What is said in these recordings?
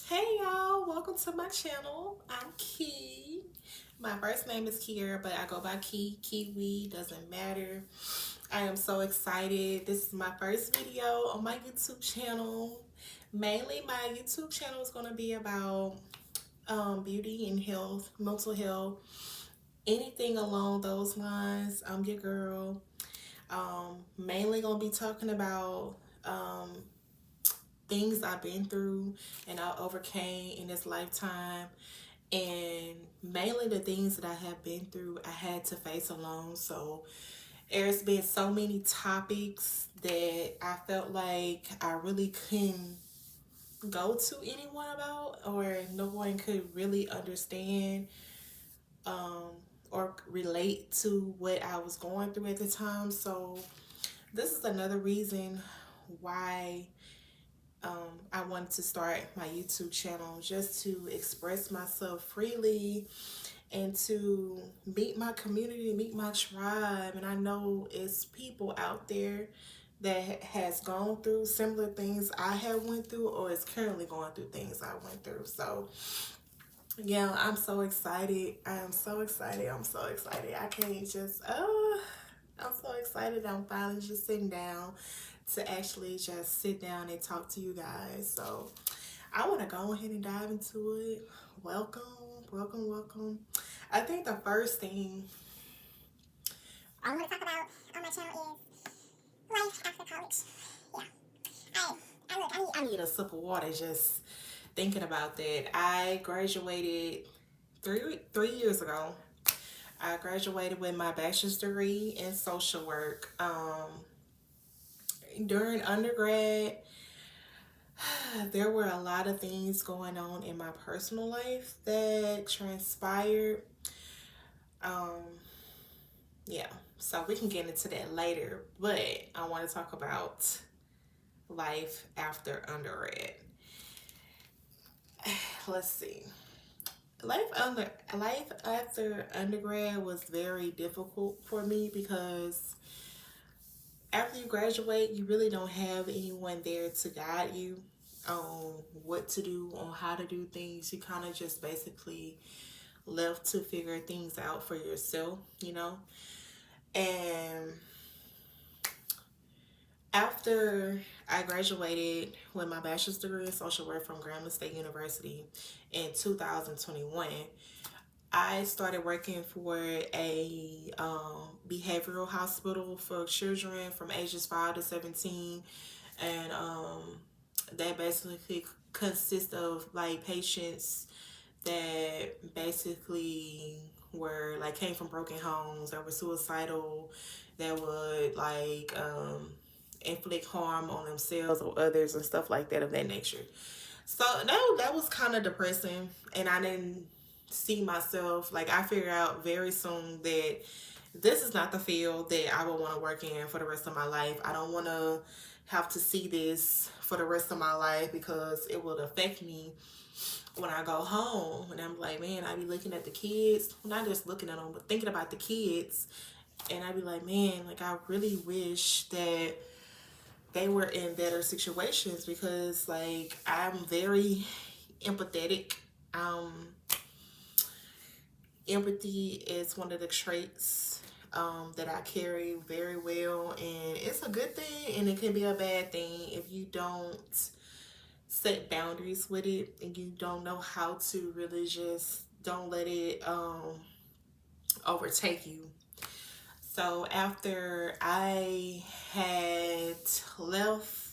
Hey y'all, welcome to my channel. I'm Key. My first name is Kiera, but I go by Key, Kiwi, doesn't matter. I am so excited. This is my first video on my YouTube channel. Mainly my YouTube channel is going to be about beauty and health, mental health, anything along those lines. I'm your girl. Mainly going to be talking about things I've been through and I overcame in this lifetime, and mainly the things that I have been through I had to face alone. So there's been so many topics that I felt like I really couldn't go to anyone about, or no one could really understand um, or relate to what I was going through at the time. So this is another reason why I wanted to start my YouTube channel, just to express myself freely and to meet my community, meet my tribe. And I know it's people out there that has gone through similar things I have went through, or is currently going through things I went through. So yeah, I'm so excited. I am so excited. I'm so excited. I can't just I'm so excited. I'm finally just sitting down to actually just sit down and talk to you guys. So I want to go ahead and dive into it. Welcome, welcome, welcome. I think the first thing I want to talk about on my channel is life after college. Yeah. I need a sip of water just thinking about that. I graduated three years ago. I graduated with my bachelor's degree in social work. During undergrad, there were a lot of things going on in my personal life that transpired. Um, yeah, so we can get into that later, but I want to talk about life after undergrad. Let's see. Life after undergrad was very difficult for me because after you graduate, you really don't have anyone there to guide you on what to do, on how to do things. You kind of just basically left to figure things out for yourself, you know? And after I graduated with my bachelor's degree in social work from Grambling State University in 2021, I started working for a behavioral hospital for children from ages 5 to 17. And that basically consists of like patients that basically were like came from broken homes, that were suicidal, that would like inflict harm on themselves or others and stuff like that of that nature. So that was kind of depressing, and I didn't see myself, like I figured out very soon that this is not the field that I would want to work in for the rest of my life. I don't want to have to see this for the rest of my life because it will affect me when I go home. And I'm like, man, I be looking at the kids, not just looking at them, but thinking about the kids. And I be like, man, like I really wish that they were in better situations, because like I'm very empathetic. Um, Empathy is one of the traits that I carry very well, and it's a good thing and it can be a bad thing if you don't set boundaries with it and you don't know how to really just don't let it overtake you. So after I had left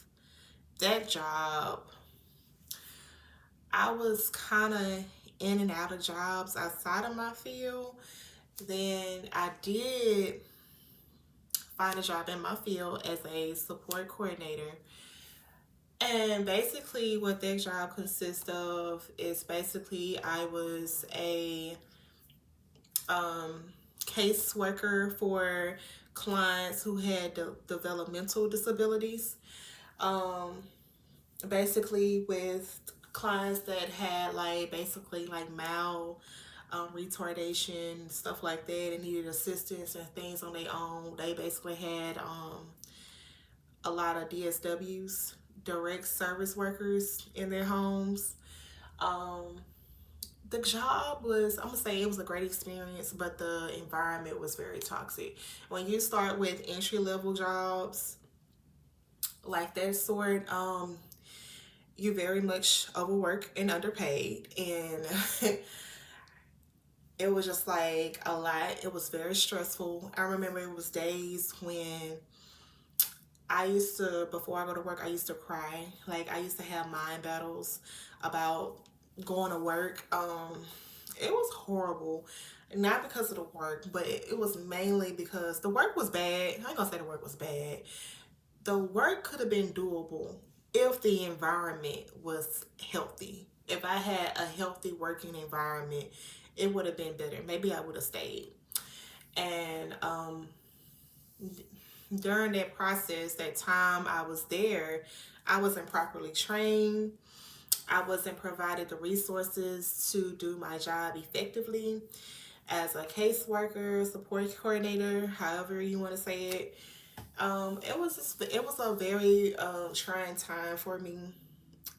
that job, I was kind of in and out of jobs outside of my field. Then I did find a job in my field as a support coordinator. And basically, what that job consists of is basically I was a um, caseworker for clients who had developmental disabilities. Um, Basically, with clients that had like basically like mal retardation, stuff like that, and needed assistance and things on their own. They basically had a lot of DSWs, direct service workers, in their homes. Um, the job was, I'm gonna say it was a great experience, but the environment was very toxic. When you start with entry level jobs like that sort, you're very much overworked and underpaid, and it was just like a lot. It was very stressful. I remember it was days when I used to, before I go to work, I used to cry. Like I used to have mind battles about going to work. It was horrible. Not because of the work, but it was mainly because the work was bad. I ain't gonna say the work was bad. The work could have been doable if the environment was healthy. If I had a healthy working environment, it would have been better. Maybe I would have stayed. And during that process, that time I was there, I wasn't properly trained. I wasn't provided the resources to do my job effectively as a caseworker, support coordinator, however you want to say it. It was a very trying time for me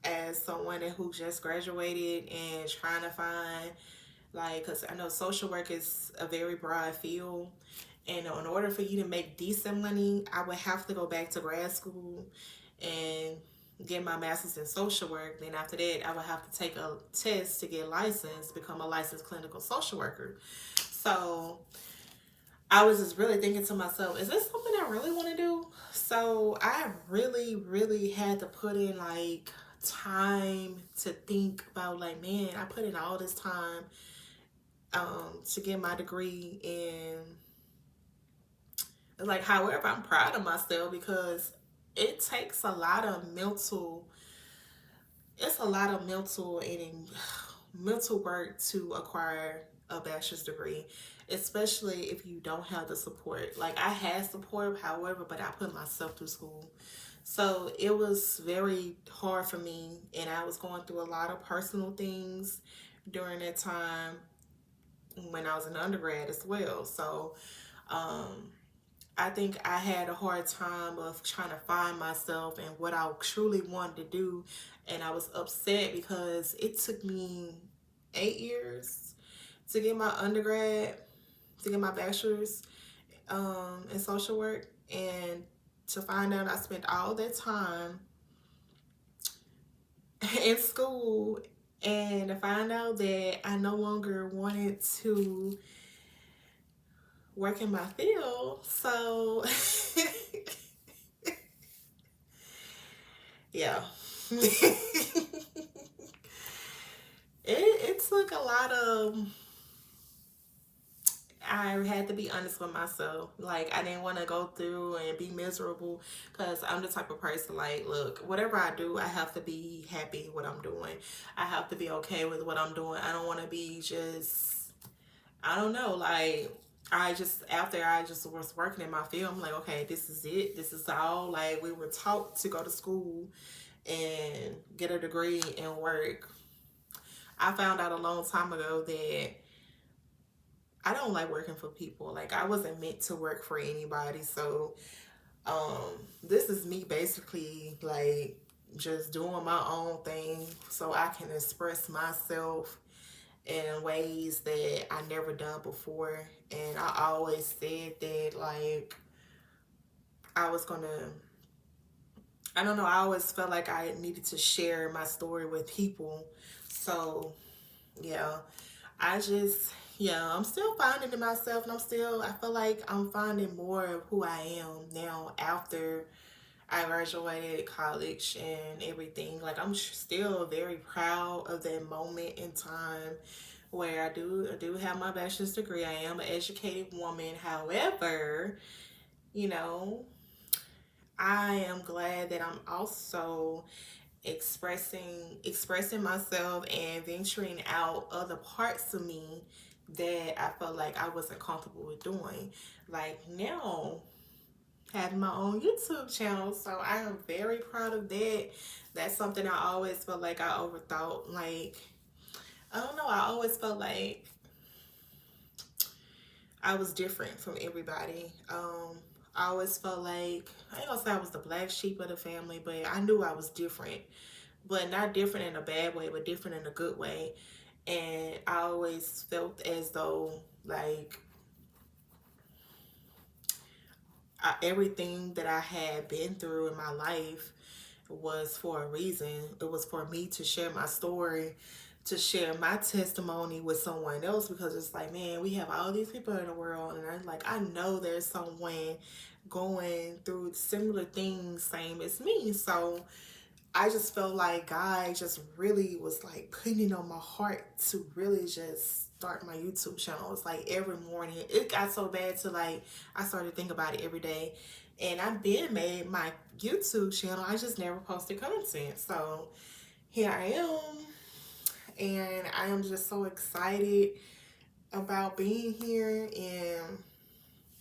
as someone who just graduated and trying to find, like, because I know social work is a very broad field, and in order for you to make decent money, I would have to go back to grad school and get my master's in social work. Then after that, I would have to take a test to get licensed, become a licensed clinical social worker. So I was just really thinking to myself, is this something I really want to do? So I really, really had to put in like time to think about, like, man, I put in all this time to get my degree, and like, however, I'm proud of myself because it takes a lot of mental, it's a lot of mental and mental work to acquire a bachelor's degree, especially if you don't have the support. Like, I had support, however, but I put myself through school. So it was very hard for me, and I was going through a lot of personal things during that time when I was in undergrad as well. So um, I think I had a hard time of trying to find myself and what I truly wanted to do. And I was upset because it took me 8 years to get my undergrad, to get my bachelor's in social work. And to find out I spent all that time in school, and to find out that I no longer wanted to work in my field. So yeah. It took a lot of, I had to be honest with myself. Like, I didn't want to go through and be miserable because I'm the type of person, like, look, whatever I do, I have to be happy what I'm doing. I have to be okay with what I'm doing. I don't want to be just, I don't know, like, after I just was working in my field, I'm like, okay, this is it. This is all. Like, we were taught to go to school and get a degree and work. I found out a long time ago that I don't like working for people. Like, I wasn't meant to work for anybody. So this is me basically, like, just doing my own thing so I can express myself in ways that I never done before. And I always said that, like, I was gonna, I don't know, I always felt like I needed to share my story with people. So yeah, I just, yeah, I'm still finding it myself, and I feel like I'm finding more of who I am now after I graduated college and everything. Like, I'm still very proud of that moment in time where I do have my bachelor's degree. I am an educated woman. However, you know, I am glad that I'm also expressing myself and venturing out other parts of me that I felt like I wasn't comfortable with doing. Like, now having my own YouTube channel, so I am very proud of that. That's something I always felt like I overthought. Like, I don't know, I always felt like I was different from everybody. I always felt like, I ain't gonna say I was the black sheep of the family, but I knew I was different but not different in a bad way, but different in a good way. And I always felt as though like everything that I had been through in my life was for a reason. It was for me to share my story, to share my testimony with someone else, because it's like, man, we have all these people in the world, and I'm like, I know there's someone going through similar things, same as me. So I just felt like God just really was like putting it on my heart to really just start my YouTube channel. It's like every morning. It got so bad to like I started to think about it every day. And I've been made my YouTube channel. I just never posted content. So here I am. And I am just so excited about being here and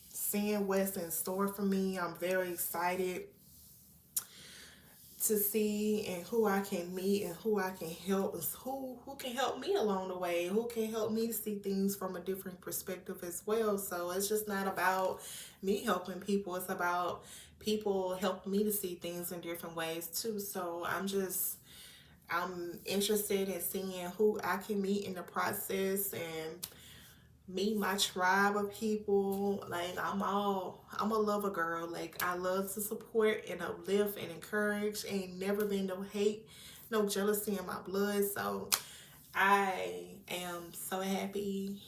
seeing what's in store for me. I'm very excited to see and who I can meet and who I can help, who can help me along the way, who can help me to see things from a different perspective as well. So it's just not about me helping people, it's about people helping me to see things in different ways too. So I'm interested in seeing who I can meet in the process and meet my tribe of people. Like I'm a lover girl. Like I love to support and uplift and encourage. Ain't never been no hate, no jealousy in my blood. So I am so happy,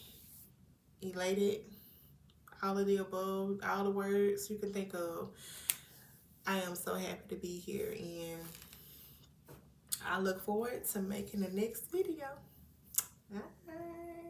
elated, all of the above, all the words you can think of. I am so happy to be here, and I look forward to making the next video. Bye.